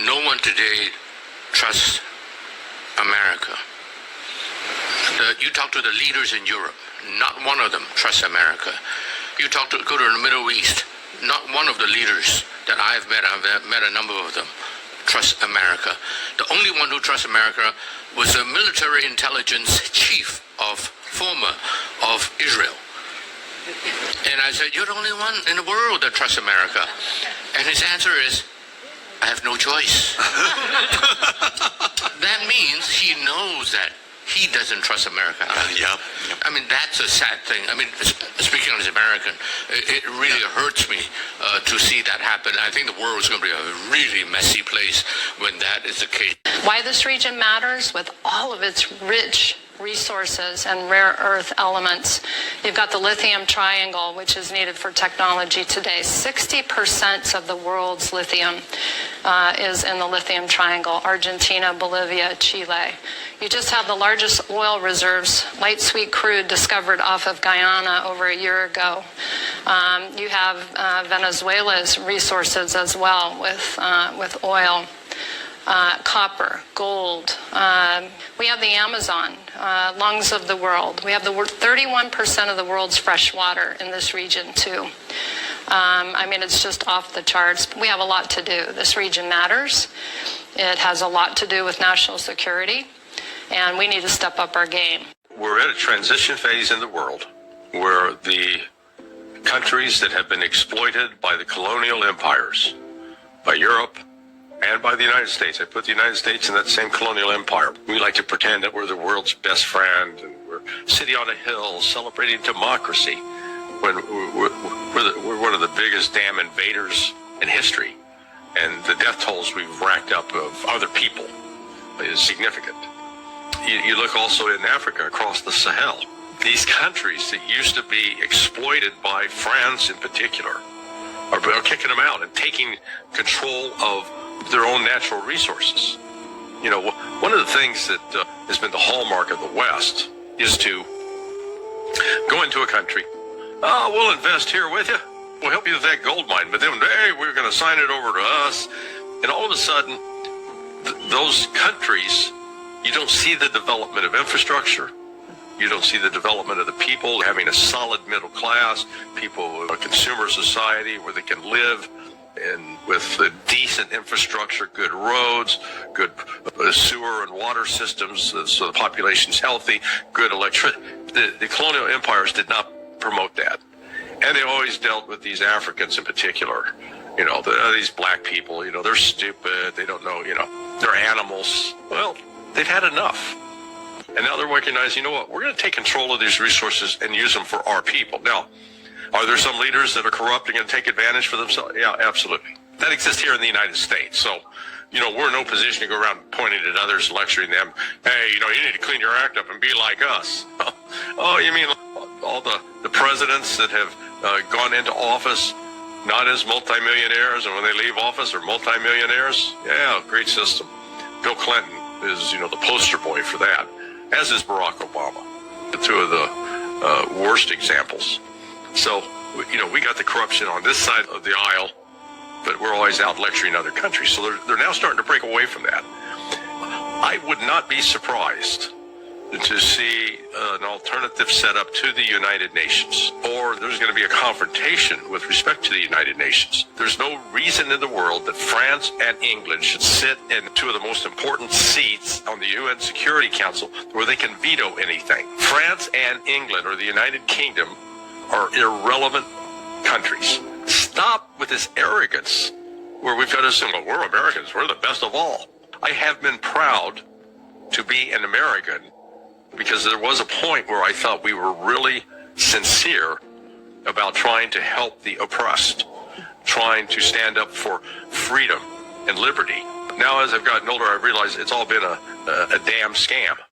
No one today trusts America. You talk to the leaders in Europe, not one of them trusts America. You go to the Middle East, not one of the leaders that I've met a number of them, trust America. The only one who trusts America was the military intelligence chief of Israel. And I said, you're the only one in the world that trusts America. And his answer is, I have no choice. That means he knows that he doesn't trust America. Yeah. I mean, that's a sad thing. I mean, speaking as an American, it really hurts me to see that happen. I think the world is going to be a really messy place when that is the case. Why this region matters, with all of its rich resources and rare earth elements. You've got the lithium triangle, which is needed for technology today. 60% of the world's lithium is in the lithium triangle: Argentina, Bolivia, Chile. You just have the largest oil reserves, light sweet crude, discovered off of Guyana over a year ago. You have Venezuela's resources as well, with oil. Copper, gold. We have the Amazon, lungs of the world. We have the 31% of the world's fresh water in this region too. I mean, it's just off the charts. We have a lot to do. This region matters. It has a lot to do with national security, and we need to step up our game. We're at a transition phase in the world where the countries that have been exploited by the colonial empires, by Europe, and by the United States. I put the United States in that same colonial empire. We like to pretend that we're the world's best friend and we're sitting on a hill celebrating democracy when we're one of the biggest damn invaders in history. And the death tolls we've racked up of other people is significant. You look also in Africa across the Sahel. These countries that used to be exploited by France in particular are kicking them out and taking control of their own natural resources. You know, one of the things that has been the hallmark of the West is to go into a country. Oh, we'll invest here with you. We'll help you with that gold mine. But then, hey, we're going to sign it over to us. And all of a sudden, those countries, you don't see the development of infrastructure. You don't see the development of the people having a solid middle class, people, a consumer society where they can live and with a decent infrastructure, good roads, good sewer and water systems, so the population's healthy, good electricity. The colonial empires did not promote that. And they always dealt with these Africans in particular. You know, these black people, you know, they're stupid. They don't know, you know, they're animals. Well, they've had enough. And now they're recognizing, you know what, we're going to take control of these resources and use them for our people. Now, are there some leaders that are corrupt and going to take advantage for themselves? Yeah, absolutely. That exists here in the United States. So, you know, we're in no position to go around pointing at others, lecturing them. Hey, you know, you need to clean your act up and be like us. Oh, you mean all the presidents that have gone into office not as multimillionaires, and when they leave office are multimillionaires? Yeah, great system. Bill Clinton is, you know, the poster boy for that, as is Barack Obama. The two of the worst examples. So, you know, we got the corruption on this side of the aisle, but we're always out lecturing other countries. So they're now starting to break away from that. I would not be surprised to see an alternative setup to the United Nations, or there's going to be a confrontation with respect to the United Nations. There's no reason in the world that France and England should sit in two of the most important seats on the UN Security Council where they can veto anything. France and England, or the United Kingdom, are irrelevant countries. Stop with this arrogance where we've got to assume, well, we're Americans, we're the best of all. I have been proud to be an American because there was a point where I thought we were really sincere about trying to help the oppressed, trying to stand up for freedom and liberty. Now, as I've gotten older, I realize it's all been a damn scam.